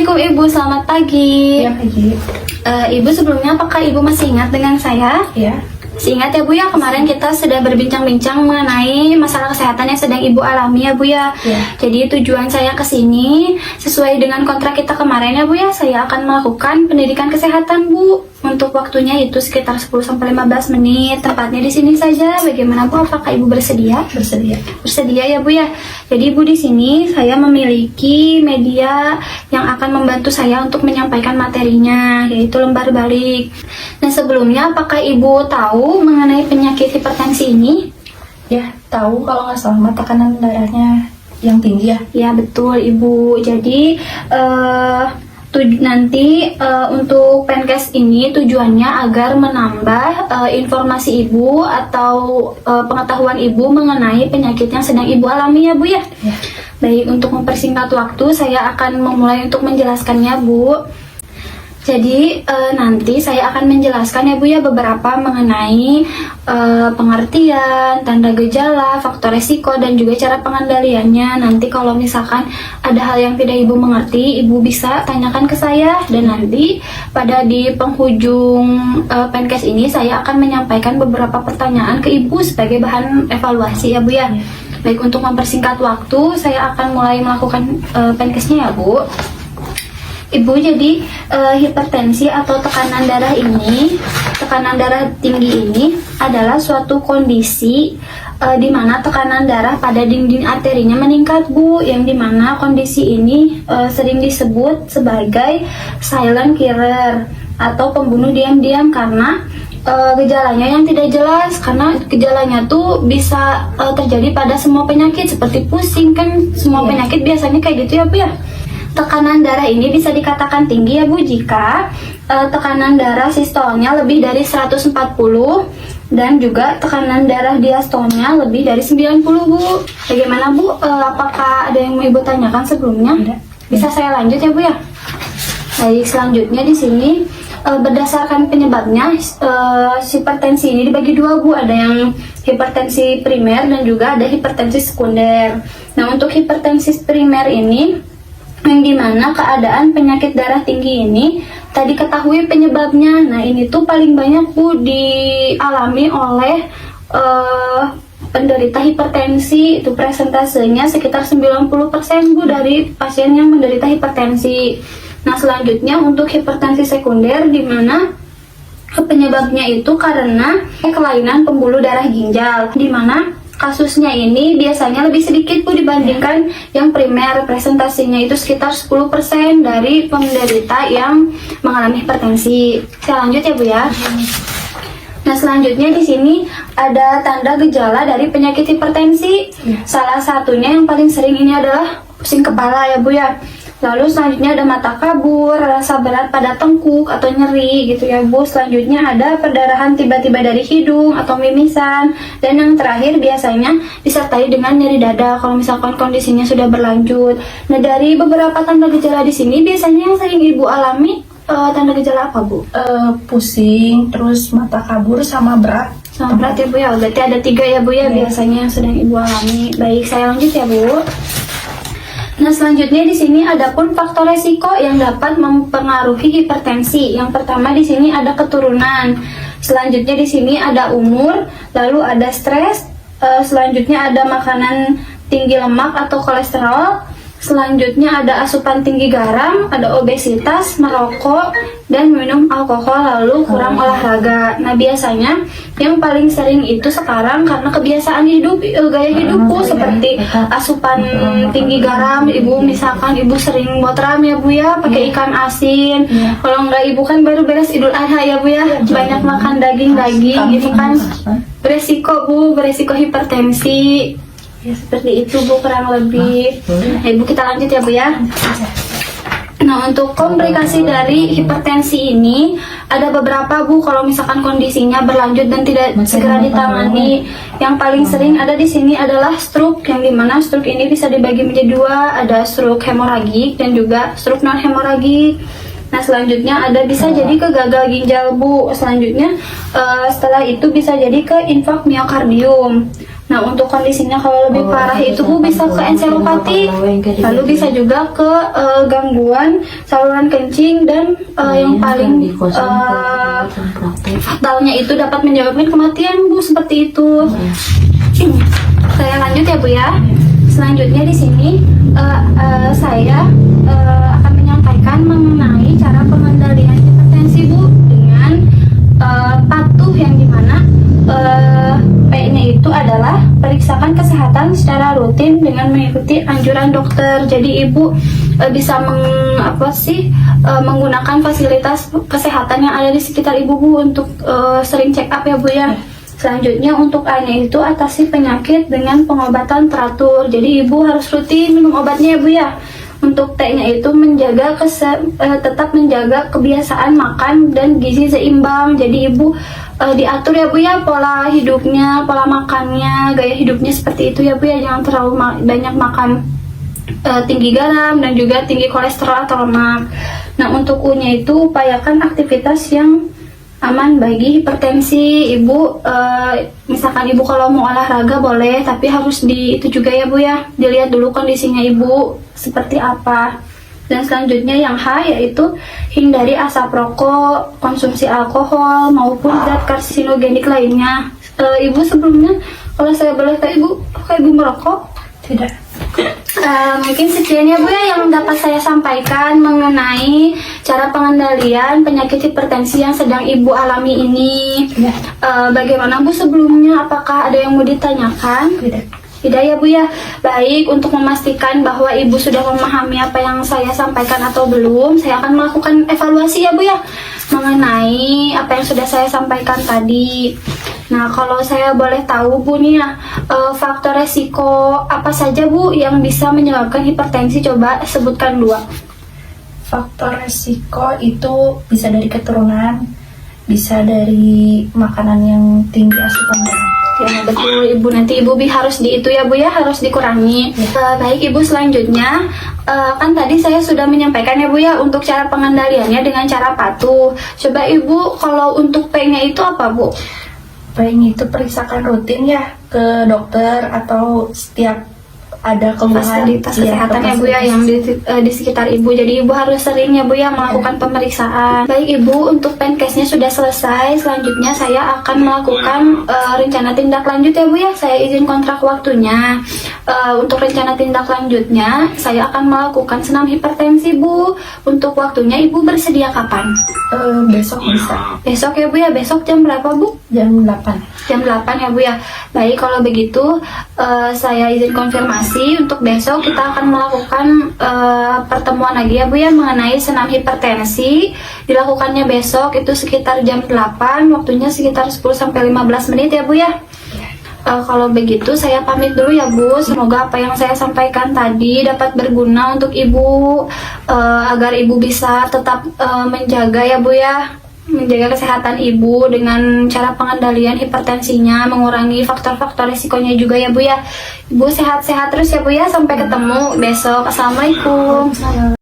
Assalamualaikum Ibu, selamat pagi. Ya, pagi. Ibu, sebelumnya apakah Ibu masih ingat dengan saya? Ya. Masih ingat ya Bu ya, kemarin kita sudah berbincang-bincang mengenai masalah kesehatan yang sedang Ibu alami ya Bu ya. Ya. Jadi tujuan saya ke sini sesuai dengan kontrak kita kemarin ya Bu ya, saya akan melakukan pendidikan kesehatan Bu. Untuk waktunya itu sekitar 10-15 menit. Tempatnya di sini saja. Bagaimana Bu? Apakah Ibu bersedia? Bersedia. Bersedia ya Bu ya. Jadi Bu, di sini saya memiliki media yang akan membantu saya untuk menyampaikan materinya, yaitu lembar balik. Nah, sebelumnya apakah Ibu tahu mengenai penyakit hipertensi ini? Ya, tahu kalau nggak salah tekanan darahnya yang tinggi ya. Ya betul Ibu. Jadi nanti untuk Penkes ini tujuannya agar menambah informasi Ibu atau pengetahuan Ibu mengenai penyakit yang sedang Ibu alami ya Bu ya. Ya. Baik, untuk mempersingkat waktu saya akan memulai untuk menjelaskannya Bu. Jadi nanti saya akan menjelaskan ya Bu ya beberapa mengenai pengertian, tanda gejala, faktor resiko, dan juga cara pengendaliannya. Nanti kalau misalkan ada hal yang tidak Ibu mengerti, Ibu bisa tanyakan ke saya. Dan nanti pada di penghujung Penkes ini saya akan menyampaikan beberapa pertanyaan ke Ibu sebagai bahan evaluasi ya Bu ya. Baik, untuk mempersingkat waktu saya akan mulai melakukan Penkesnya ya Bu. Ibu, jadi hipertensi atau tekanan darah tinggi ini adalah suatu kondisi di mana tekanan darah pada dinding arterinya meningkat Bu, yang dimana kondisi ini sering disebut sebagai silent killer atau pembunuh diam-diam karena gejalanya yang tidak jelas, karena gejalanya tuh bisa terjadi pada semua penyakit seperti pusing kan, semua penyakit biasanya kayak gitu ya Bu ya. Tekanan darah ini bisa dikatakan tinggi ya Bu jika tekanan darah sistolnya lebih dari 140 dan juga tekanan darah diastolnya lebih dari 90 Bu. Bagaimana Bu? Apakah ada yang mau Ibu tanyakan sebelumnya? Ada. Bisa saya lanjut ya Bu ya? Baik, selanjutnya di sini berdasarkan penyebabnya hipertensi ini dibagi dua Bu, ada yang hipertensi primer dan juga ada hipertensi sekunder. Nah, untuk hipertensi primer ini yang dimana keadaan penyakit darah tinggi ini tadi ketahui penyebabnya. Nah, ini tuh paling banyak Bu dialami oleh penderita hipertensi, itu presentasenya sekitar 90% Bu dari pasien yang menderita hipertensi. Nah, selanjutnya untuk hipertensi sekunder di mana penyebabnya itu karena kelainan pembuluh darah ginjal, di mana kasusnya ini biasanya lebih sedikit Bu dibandingkan yang primer, presentasinya itu sekitar 10% dari penderita yang mengalami hipertensi. Saya lanjut ya Bu ya. Nah, selanjutnya di sini ada tanda gejala dari penyakit hipertensi. Salah satunya yang paling sering ini adalah pusing kepala ya Bu ya. Lalu selanjutnya ada mata kabur, rasa berat pada tengkuk atau nyeri gitu ya Bu. Selanjutnya ada perdarahan tiba-tiba dari hidung atau mimisan. Dan yang terakhir biasanya disertai dengan nyeri dada kalau misalkan kondisinya sudah berlanjut. Nah, dari beberapa tanda gejala di sini biasanya yang sering Ibu alami tanda gejala apa Bu? Pusing, terus mata kabur sama berat. Sama berat ya Bu ya. Berarti ada 3 ya Bu ya biasanya yang sedang Ibu alami. Baik, saya lanjut ya Bu. Nah, selanjutnya di sini ada pun faktor resiko yang dapat mempengaruhi hipertensi. Yang pertama di sini ada keturunan. Selanjutnya di sini ada umur, lalu ada stres, selanjutnya ada makanan tinggi lemak atau kolesterol. Selanjutnya ada asupan tinggi garam, ada obesitas, merokok, dan minum alkohol, lalu kurang olahraga. Nah, biasanya yang paling sering itu sekarang karena kebiasaan hidup, gaya hidupku seperti asupan tinggi garam. Ibu misalkan Ibu sering botram ya Bu ya, pakai ikan asin. Kalau enggak Ibu kan baru beres Idul Adha ya Bu ya, banyak makan daging-daging gitu kan. Beresiko Bu, beresiko hipertensi. Ya, seperti itu Bu kurang lebih. Nah, Ibu kita lanjut ya Bu ya. Nah, untuk komplikasi dari hipertensi ini ada beberapa Bu kalau misalkan kondisinya berlanjut dan tidak segera ditangani. Yang paling sering ada di sini adalah stroke, yang dimana stroke ini bisa dibagi menjadi 2, ada stroke hemoragik dan juga stroke non hemoragik. Nah, selanjutnya ada bisa jadi ke gagal ginjal Bu. Selanjutnya setelah itu bisa jadi ke infark miokardium. Nah, untuk kondisinya kalau lebih parah itu Bu bisa ke enseropati, lalu bisa juga ke gangguan saluran kencing dan yang paling fatalnya itu dapat menyebabkan kematian Bu, seperti itu. Saya lanjut ya Bu ya. Selanjutnya di sini saya akan menyampaikan mengenai cara pengendalian hipertensi Bu dengan patuh, yang dimana P-nya itu adalah periksakan kesehatan secara rutin dengan mengikuti anjuran dokter. Jadi ibu bisa menggunakan fasilitas kesehatan yang ada di sekitar ibu Bu untuk sering check up ya Bu ya. Selanjutnya untuk A-nya itu atasi penyakit dengan pengobatan teratur. Jadi ibu harus rutin minum obatnya ya Bu ya. Untuk T-nya itu menjaga tetap menjaga kebiasaan makan dan gizi seimbang. Jadi ibu diatur ya Bu ya pola hidupnya, pola makannya, gaya hidupnya seperti itu ya Bu ya. Jangan terlalu banyak makan tinggi garam dan juga tinggi kolesterol atau lemak. Nah, untuk U-nya itu upayakan aktivitas yang aman bagi hipertensi. Ibu misalkan ibu kalau mau olahraga boleh, tapi harus itu juga ya Bu ya, dilihat dulu kondisinya ibu seperti apa. Dan selanjutnya yang H yaitu hindari asap rokok, konsumsi alkohol maupun zat karsinogenik lainnya. Ibu sebelumnya kalau saya boleh tahu ibu, apakah ibu merokok? Tidak. Mungkin sekian ya Bu ya yang dapat saya sampaikan mengenai cara pengendalian penyakit hipertensi yang sedang ibu alami ini. Ya. Bagaimana Bu sebelumnya? Apakah ada yang mau ditanyakan? Tidak ya Bu ya. Baik, untuk memastikan bahwa ibu sudah memahami apa yang saya sampaikan atau belum, saya akan melakukan evaluasi ya Bu ya mengenai apa yang sudah saya sampaikan tadi. Nah, kalau saya boleh tahu Bu nih ya, faktor resiko apa saja Bu yang bisa menyebabkan hipertensi? Coba sebutkan 2. Faktor resiko itu bisa dari keturunan, bisa dari makanan yang tinggi asupan garam. Ya betul Ibu, nanti Ibu harus itu ya Bu ya, harus dikurangi. Baik Ibu, selanjutnya kan tadi saya sudah menyampaikan ya Bu ya untuk cara pengendaliannya dengan cara patuh. Coba Ibu kalau untuk P-nya itu apa Bu? P-nya itu periksakan rutin ya ke dokter atau setiap ada keluhan Fasilitas kesehatan ya Bu ya yang di sekitar Ibu. Jadi Ibu harus sering ya Bu ya melakukan pemeriksaan. Baik Ibu, untuk penkesnya sudah selesai. Selanjutnya saya akan melakukan rencana tindak lanjut ya Bu ya. Saya izin kontrak waktunya. Untuk rencana tindak lanjutnya saya akan melakukan senam hipertensi Bu. Untuk waktunya Ibu bersedia kapan? Besok bisa. Besok ya Bu ya. Besok jam berapa Bu? Jam 8. Jam 8 ya Bu ya. Baik, kalau begitu saya izin konfirmasi untuk besok kita akan melakukan pertemuan lagi ya Bu ya mengenai senam hipertensi. Dilakukannya besok itu sekitar jam 8, waktunya sekitar 10-15 menit ya Bu ya. Kalau begitu saya pamit dulu ya Bu. Semoga apa yang saya sampaikan tadi dapat berguna untuk Ibu, agar Ibu bisa tetap menjaga ya Bu ya, menjaga kesehatan Ibu dengan cara pengendalian hipertensinya, mengurangi faktor-faktor risikonya juga ya Bu ya. Ibu sehat-sehat terus ya Bu ya, sampai ketemu besok. Assalamualaikum.